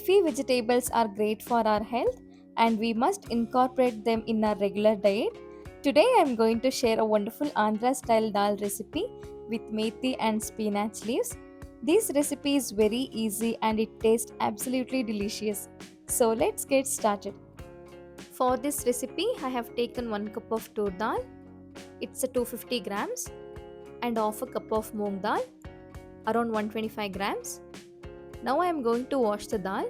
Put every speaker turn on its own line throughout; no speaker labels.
Leafy vegetables are great for our health and we must incorporate them in our regular diet. Today I am going to share a wonderful Andhra style dal recipe with methi and spinach leaves. This recipe is very easy and it tastes absolutely delicious. So let's get started. For this recipe I have taken 1 cup of Toor Dal. It's a 250 grams and half a cup of Moong Dal, around 125 grams. Now I am going to wash the dal.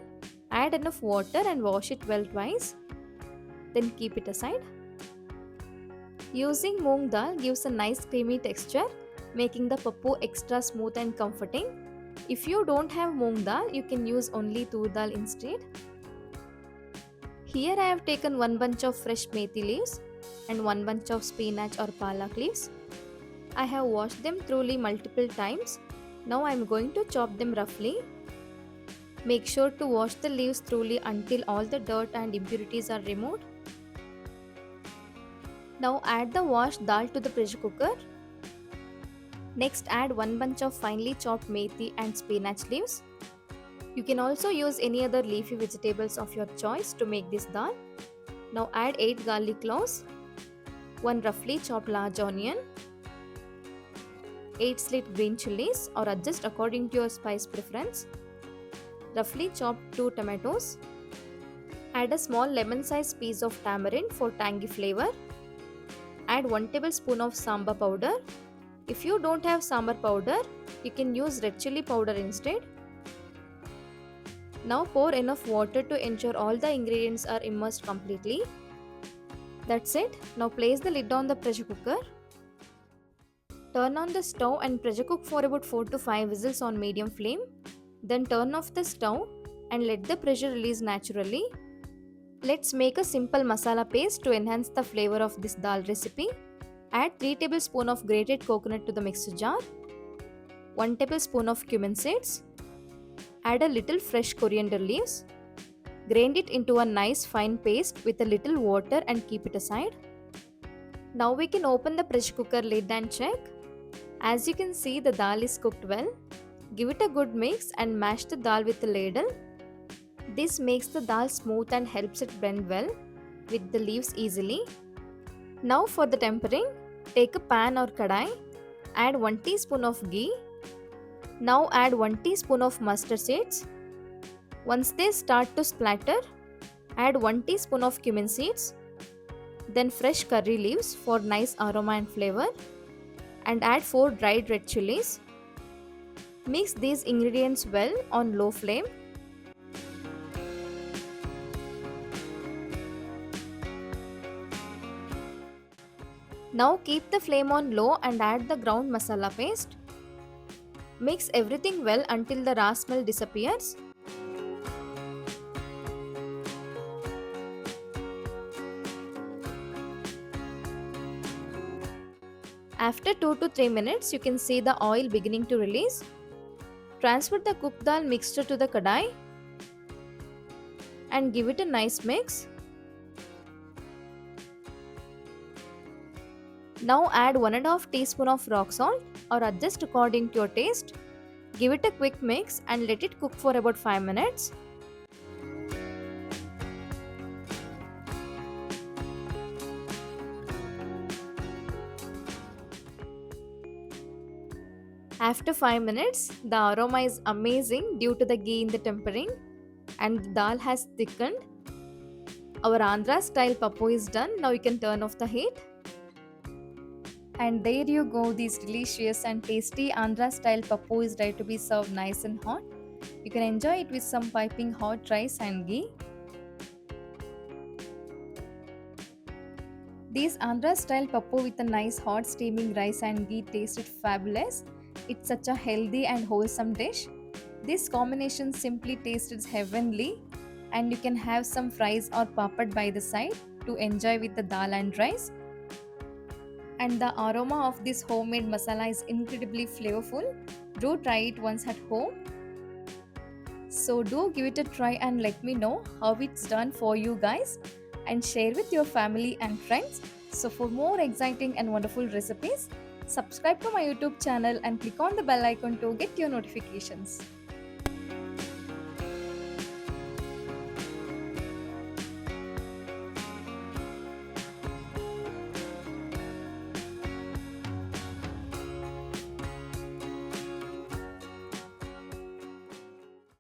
Add enough water and wash it well twice. Then keep it aside. Using Moong Dal gives a nice creamy texture, making the pappu extra smooth and comforting. If you don't have Moong Dal, you can use only Toor Dal instead. Here I have taken 1 bunch of fresh methi leaves and 1 bunch of spinach or palak leaves. I have washed them thoroughly multiple times. Now I am going to chop them roughly. Make sure to wash the leaves thoroughly until all the dirt and impurities are removed. Now add the washed dal to the pressure cooker. Next add 1 bunch of finely chopped methi and spinach leaves. You can also use any other leafy vegetables of your choice to make this dal. Now add 8 garlic cloves, 1 roughly chopped large onion, 8 slit green chilies or adjust according to your spice preference, roughly chopped 2 tomatoes. Add a small lemon-sized piece of tamarind for tangy flavor. Add 1 tablespoon of sambar powder. If you don't have sambar powder, you can use red chilli powder instead. Now pour enough water to ensure all the ingredients are immersed completely. That's it. Now place the lid on the pressure cooker. Turn on the stove and pressure cook for about 4 to 5 whistles on medium flame. Then turn off the stove and let the pressure release naturally. Let's make a simple masala paste to enhance the flavor of this dal recipe. Add 3 tablespoons of grated coconut to the mixer jar, 1 tablespoon of cumin seeds. Add a little fresh coriander leaves. Grind it into a nice fine paste with a little water and keep it aside. Now we can open the pressure cooker lid and check. As you can see, the dal is cooked well. Give it a good mix and mash the dal with a ladle. This makes the dal smooth and helps it blend well with the leaves easily. Now for the tempering, take a pan or kadai. Add 1 teaspoon of ghee. Now add 1 teaspoon of mustard seeds. Once they start to splatter, add 1 teaspoon of cumin seeds. Then fresh curry leaves for nice aroma and flavor. And add 4 dried red chilies. Mix these ingredients well on low flame. Now keep the flame on low and add the ground masala paste. Mix everything well until the raw smell disappears. After 2 to 3 minutes, you can see the oil beginning to release. Transfer the cooked dal mixture to the kadai and give it a nice mix. Now add 1.5 teaspoon of rock salt or adjust according to your taste. Give it a quick mix and let it cook for about 5 minutes. After 5 minutes, the aroma is amazing due to the ghee in the tempering and the dal has thickened. Our Andhra style pappu is done. Now you can turn off the heat. And there you go, this delicious and tasty Andhra style pappu is ready to be served nice and hot. You can enjoy it with some piping hot rice and ghee. This Andhra style pappu with a nice hot steaming rice and ghee tasted fabulous. It's such a healthy and wholesome dish. This combination simply tasted heavenly, and you can have some fries or papad by the side to enjoy with the dal and rice. And the aroma of this homemade masala is incredibly flavorful. Do try it once at home. So do give it a try and let me know how it's done for you guys, and share with your family and friends. So for more exciting and wonderful recipes, subscribe to my YouTube channel and click on the bell icon to get your notifications.